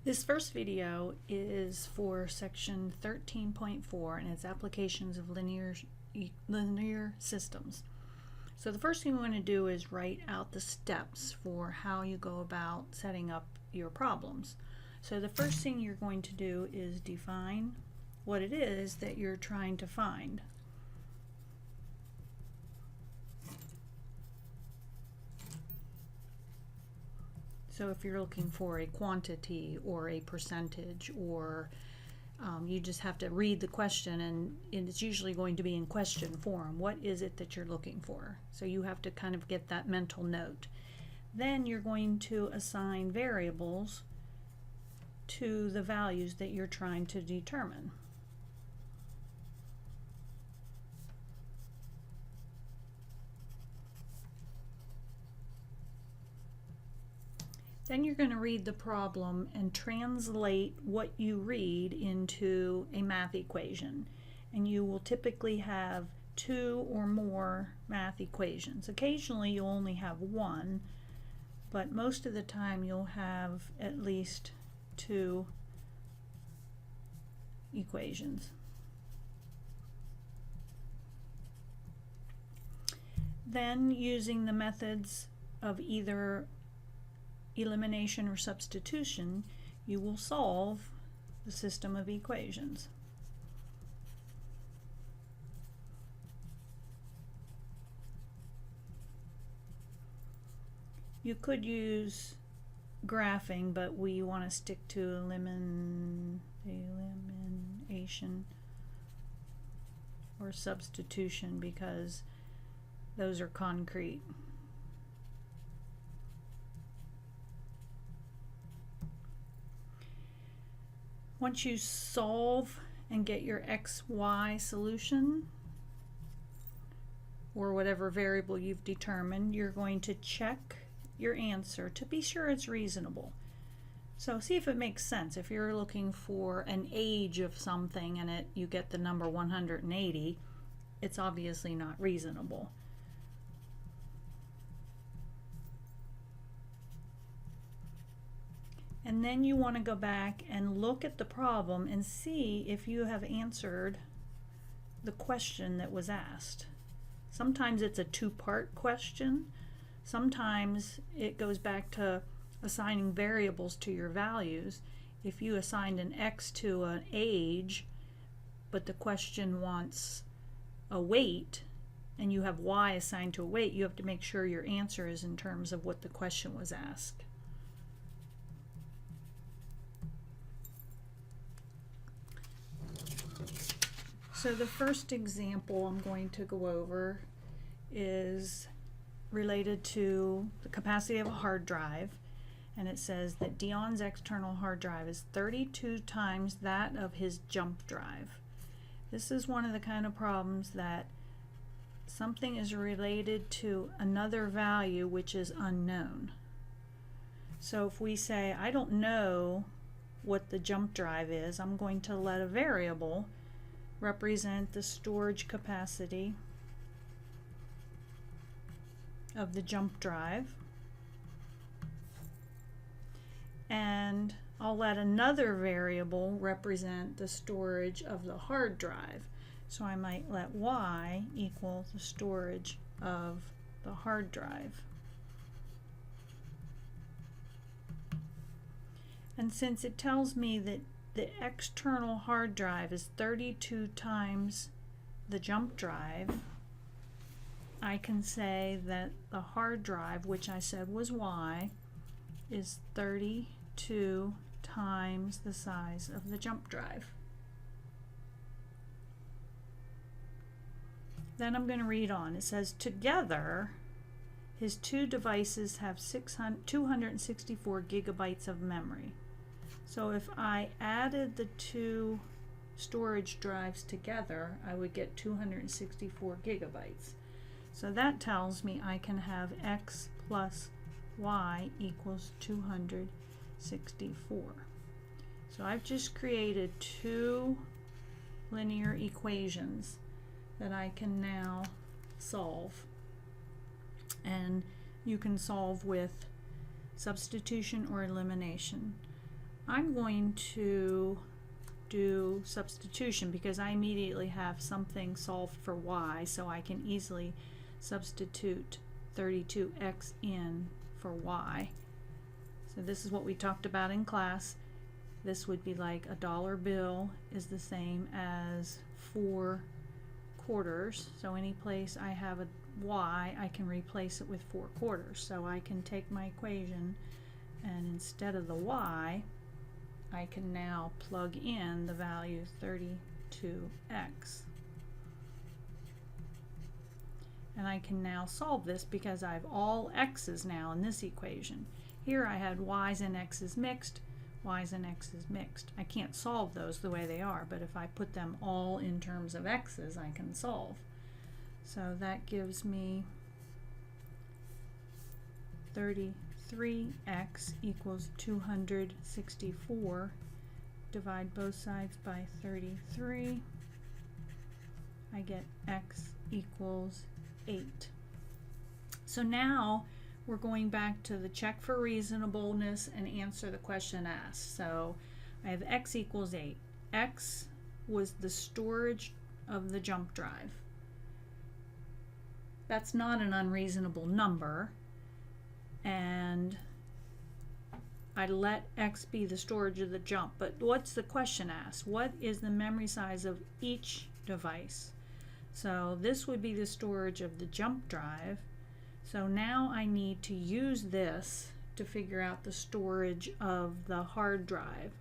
This first video is for section 13.4 and its applications of linear systems. So the first thing we want to do is write out the steps for how you go about setting up your problems. So the first thing you're going to do is define what it is that you're trying to find. So if you're looking for a quantity or a percentage, or you just have to read the question, and it's usually going to be in question form. What is it that you're looking for? So you have to kind of get that mental note. Then you're going to assign variables to the values that you're trying to determine. Then you're going to read the problem and translate what you read into a math equation. And you will typically have two or more math equations. Occasionally you'll only have one, but most of the time you'll have at least two equations. Then, using the methods of either elimination or substitution, you will solve the system of equations. You could use graphing, but we want to stick to elimination or substitution because those are concrete. Once you solve and get your XY solution, or whatever variable you've determined, you're going to check your answer to be sure it's reasonable. So see if it makes sense. If you're looking for an age of something and you get the number 180, it's obviously not reasonable. And then you want to go back and look at the problem and see if you have answered the question that was asked. Sometimes it's a two-part question. Sometimes it goes back to assigning variables to your values. If you assigned an X to an age, but the question wants a weight, and you have Y assigned to a weight, you have to make sure your answer is in terms of what the question was asked. So the first example I'm going to go over is related to the capacity of a hard drive, and it says that Dion's external hard drive is 32 times that of his jump drive. This is one of the kind of problems that something is related to another value which is unknown. So if we say, I don't know what the jump drive is, I'm going to let a variable represent the storage capacity of the jump drive, and I'll let another variable represent the storage of the hard drive. So I might let Y equal the storage of the hard drive. And since it tells me that the external hard drive is 32 times the jump drive, I can say that the hard drive, which I said was Y, is 32 times the size of the jump drive. Then I'm going to read on. It says, together, his two devices have 264 gigabytes of memory. So if I added the two storage drives together, I would get 264 gigabytes. So that tells me I can have X plus Y equals 264. So I've just created two linear equations that I can now solve. And you can solve with substitution or elimination. I'm going to do substitution because I immediately have something solved for y, so I can easily substitute 32x in for y. So this is what we talked about in class. This would be like a dollar bill is the same as 4 quarters. So any place I have a y, I can replace it with 4 quarters. So I can take my equation, and instead of the y, I can now plug in the value 32x. And I can now solve this because I have all x's now in this equation. Here I had y's and x's mixed, y's and x's mixed. I can't solve those the way they are, but if I put them all in terms of x's, I can solve. So that gives me 33x equals 264. Divide both sides by 33. I get x equals 8. So now we're going back to the check for reasonableness and answer the question asked. So I have x equals 8. X was the storage of the jump drive. That's not an unreasonable number, and I let x be the storage of the jump. But what's the question asked? What is the memory size of each device? So this would be the storage of the jump drive. So now I need to use this to figure out the storage of the hard drive.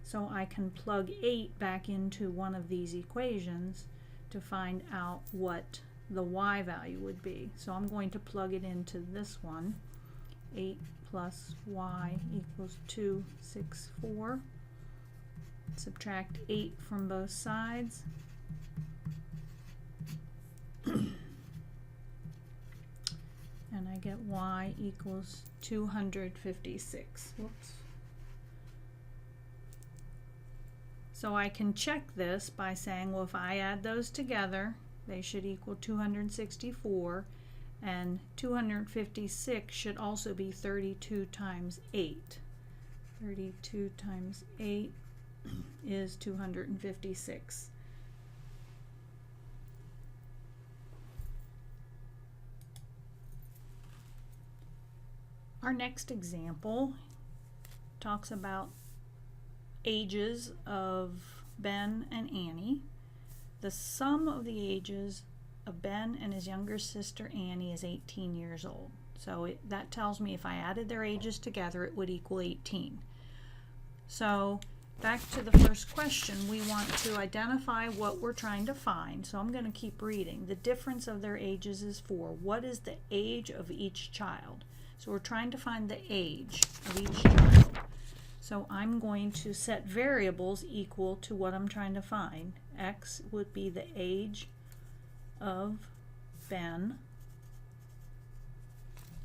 So I can plug 8 back into one of these equations to find out what the y value would be. So I'm going to plug it into this one. 8 plus y equals 264. Subtract 8 from both sides. And I get y equals 256. Whoops. So I can check this by saying, well, if I add those together, they should equal 264, and 256 should also be 32 times 8. 32 times 8 is 256. Our next example talks about ages of Ben and Annie. The sum of the ages of Ben and his younger sister Annie is 18 years old. So that tells me if I added their ages together, it would equal 18. So back to the first question, we want to identify what we're trying to find. So I'm going to keep reading. The difference of their ages is 4. What is the age of each child? So we're trying to find the age of each child. So I'm going to set variables equal to what I'm trying to find. X would be the age of Ben.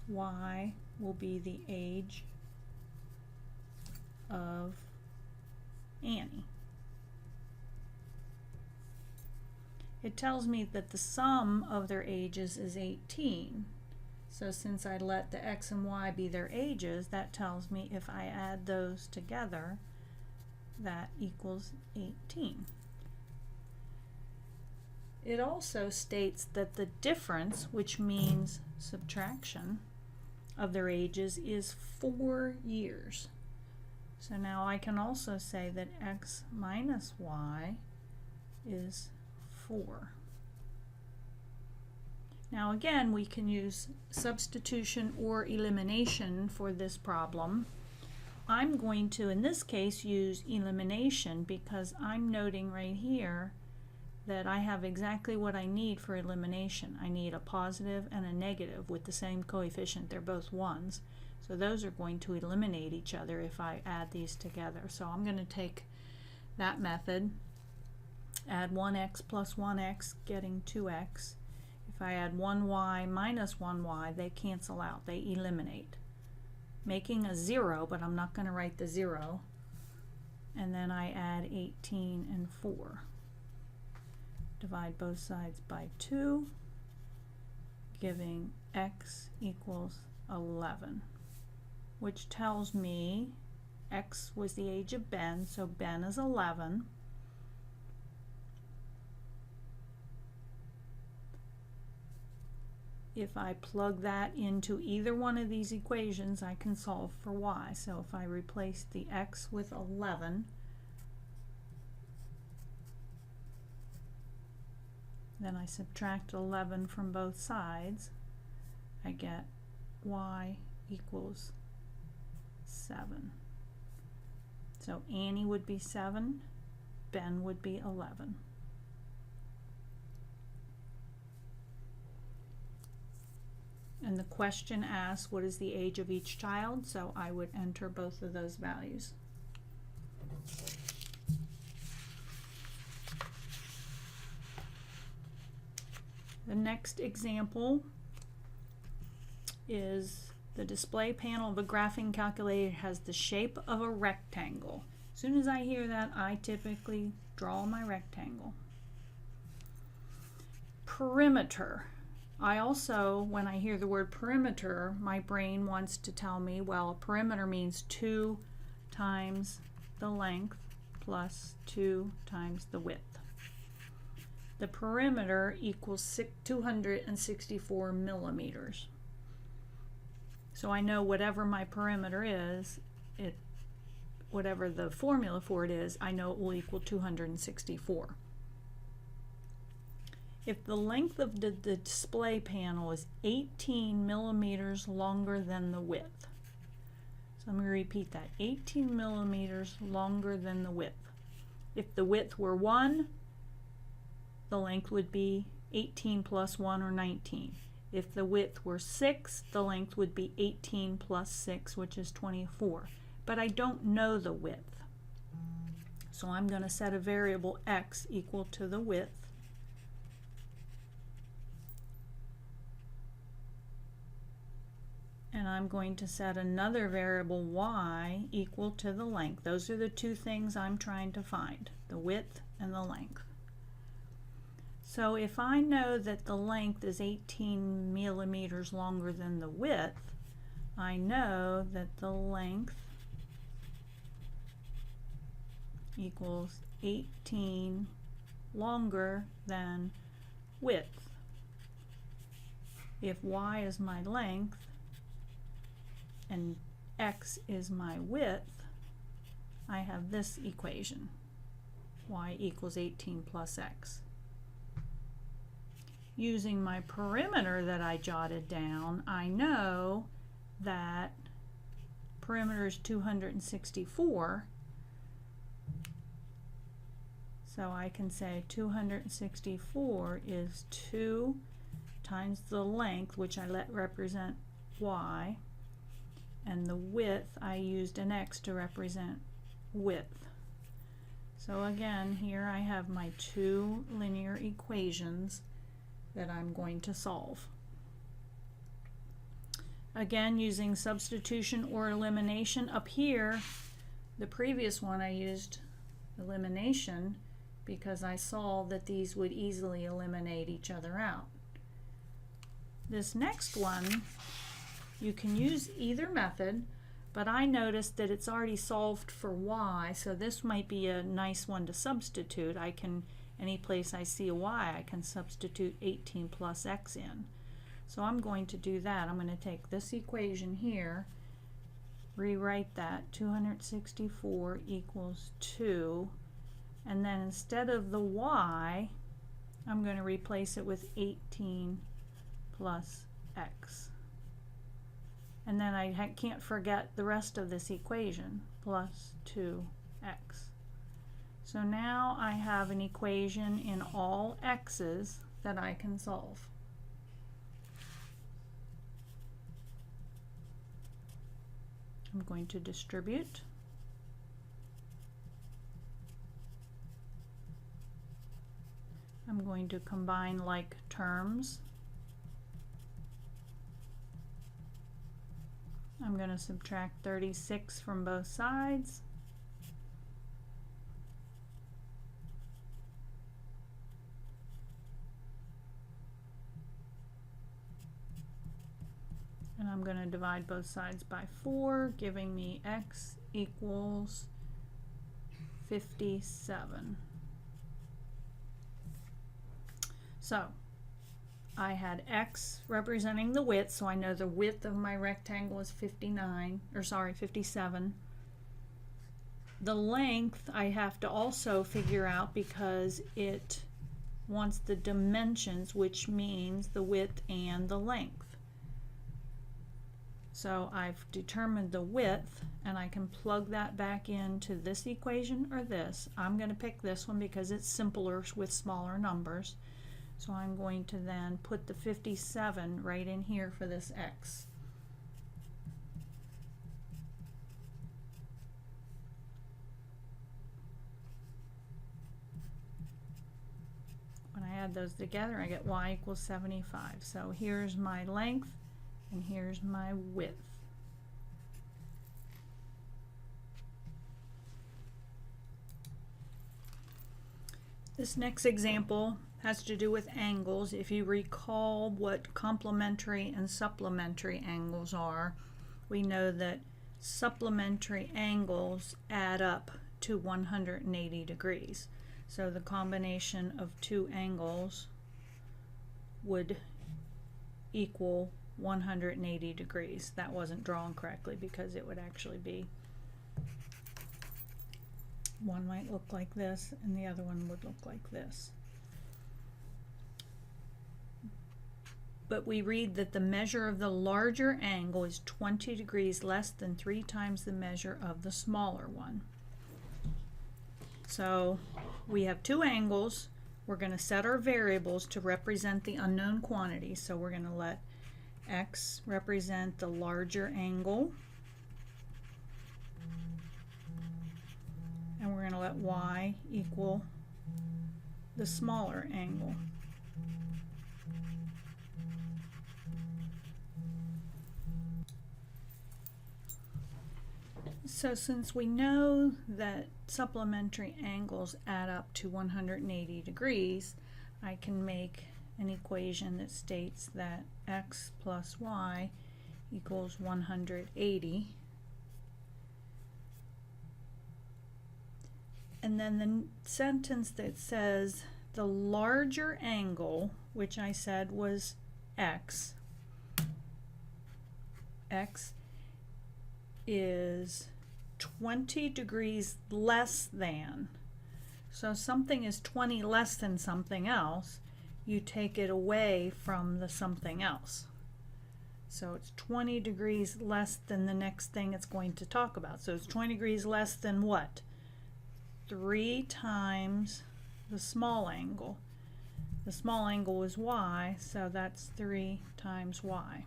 Y will be the age of Annie. It tells me that the sum of their ages is 18. So since I let the x and y be their ages, that tells me if I add those together, that equals 18. It also states that the difference, which means subtraction, of their ages is 4 years. So now I can also say that x minus y is 4. Now again, we can use substitution or elimination for this problem. I'm going to, in this case, use elimination because I'm noting right here that I have exactly what I need for elimination. I need a positive and a negative with the same coefficient. They're both 1s. So those are going to eliminate each other if I add these together. So I'm going to take that method, add 1x plus 1x, getting 2x. If I add 1y minus 1y, they cancel out, they eliminate, making a 0, but I'm not going to write the 0. And then I add 18 and 4. Divide both sides by 2, giving x equals 11, which tells me X was the age of Ben, so Ben is 11. If I plug that into either one of these equations, I can solve for y. So if I replace the x with 11, then I subtract 11 from both sides, I get y equals 7. So Annie would be 7, Ben would be 11. And the question asks, what is the age of each child? So I would enter both of those values. The next example is the display panel of a graphing calculator has the shape of a rectangle. As soon as I hear that, I typically draw my rectangle. Perimeter. I also, when I hear the word perimeter, my brain wants to tell me, well, a perimeter means 2 times the length plus 2 times the width. The perimeter equals 264 millimeters. So I know whatever my perimeter is, whatever the formula for it is, I know it will equal 264. If the length of the display panel is 18 millimeters longer than the width, so I'm going to repeat that, 18 millimeters longer than the width. If the width were 1, the length would be 18 plus 1 or 19. If the width were 6, the length would be 18 plus 6, which is 24. But I don't know the width. So I'm going to set a variable x equal to the width. And I'm going to set another variable y equal to the length. Those are the two things I'm trying to find, the width and the length. So if I know that the length is 18 millimeters longer than the width, I know that the length equals 18 longer than width. If y is my length and x is my width, I have this equation, y equals 18 plus x. Using my perimeter that I jotted down, I know that perimeter is 264, so I can say 264 is 2 times the length, which I let represent y, and the width, I used an x to represent width. So again, here I have my two linear equations that I'm going to solve. Again, using substitution or elimination. Up here, the previous one I used elimination because I saw that these would easily eliminate each other out. This next one, you can use either method, but I noticed that it's already solved for y, so this might be a nice one to substitute. I can, any place I see a y, I can substitute 18 plus x in. So I'm going to do that. I'm going to take this equation here, rewrite that, 264 equals 2, and then instead of the y, I'm going to replace it with 18 plus x. And then I can't forget the rest of this equation, plus 2x. So now I have an equation in all x's that I can solve. I'm going to distribute. I'm going to combine like terms. I'm going to subtract 36 from both sides. And I'm going to divide both sides by 4, giving me x equals 57. So I had x representing the width, so I know the width of my rectangle is 57. The length I have to also figure out because it wants the dimensions, which means the width and the length. So I've determined the width, and I can plug that back into this equation or this. I'm going to pick this one because it's simpler with smaller numbers. So I'm going to then put the 57 right in here for this x. When I add those together, I get y equals 75. So here's my length and here's my width. This next example has to do with angles. If you recall what complementary and supplementary angles are, we know that supplementary angles add up to 180 degrees. So the combination of two angles would equal 180 degrees. That wasn't drawn correctly because it would actually be, one might look like this and the other one would look like this. But we read that the measure of the larger angle is 20 degrees less than 3 times the measure of the smaller one. So we have two angles. We're going to set our variables to represent the unknown quantity. So we're going to let x represent the larger angle, and we're going to let y equal the smaller angle. So since we know that supplementary angles add up to 180 degrees, I can make an equation that states that x plus y equals 180. And then the sentence that says the larger angle, which I said was x is 20 degrees less than. So something is 20 less than something else, you take it away from the something else. So it's 20 degrees less than the next thing it's going to talk about. So it's 20 degrees less than what? 3 times the small angle. The small angle is y, so that's 3 times y.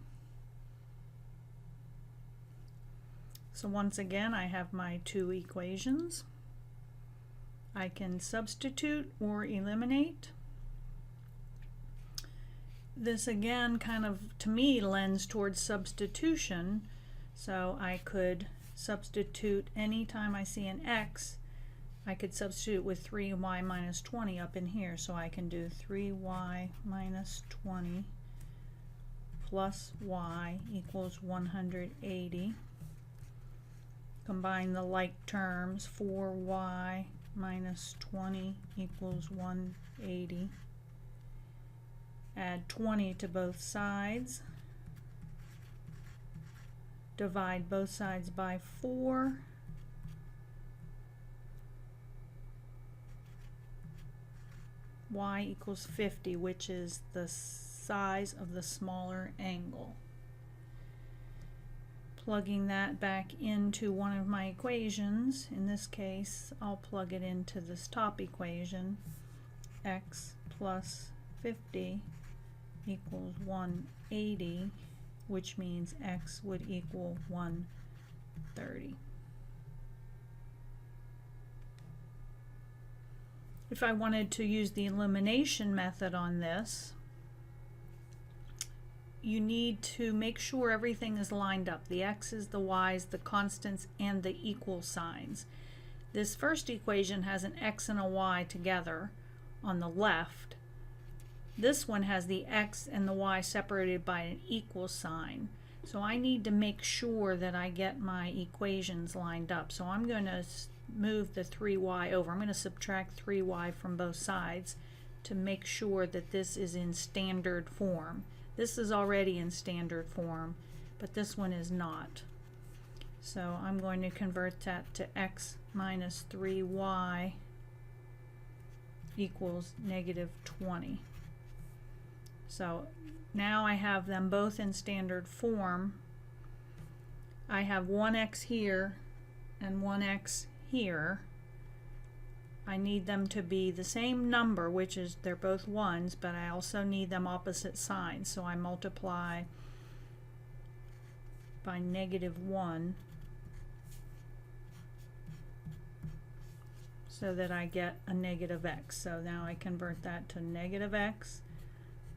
So once again, I have my two equations. I can substitute or eliminate. This again kind of, to me, lends towards substitution. So I could substitute anytime I see an x, I could substitute with 3y minus 20 up in here. So I can do 3y minus 20 plus y equals 180. Combine the like terms, 4y minus 20 equals 180. Add 20 to both sides. Divide both sides by 4. Y equals 50, which is the size of the smaller angle. Plugging that back into one of my equations, in this case I'll plug it into this top equation, x plus 50 equals 180, which means x would equal 130. If I wanted to use the elimination method on this, you need to make sure everything is lined up. The x's, the y's, the constants, and the equal signs. This first equation has an x and a y together on the left. This one has the x and the y separated by an equal sign. So I need to make sure that I get my equations lined up. So I'm going to move the 3y over. I'm going to subtract 3y from both sides to make sure that this is in standard form. This is already in standard form, but this one is not. So I'm going to convert that to x minus 3y equals negative 20. So now I have them both in standard form. I have 1x here and 1x here. I need them to be the same number, which is they're both 1s, but I also need them opposite signs. So I multiply by negative 1 so that I get a negative x. So now I convert that to negative x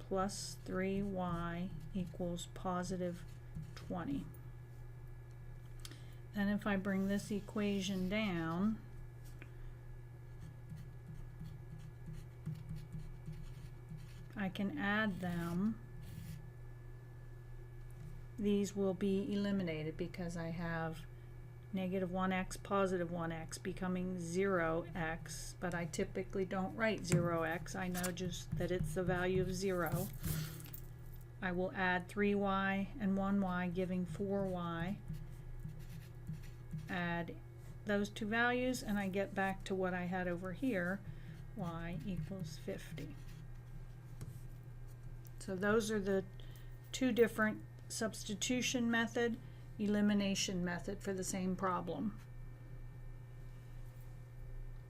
plus 3y equals positive 20. And if I bring this equation down, I can add them. These will be eliminated because I have negative 1x, positive 1x becoming 0x, but I typically don't write 0x. I know just that it's the value of 0. I will add 3y and 1y giving 4y. Add those two values and I get back to what I had over here, y equals 50. So those are the two different substitution method, elimination method for the same problem.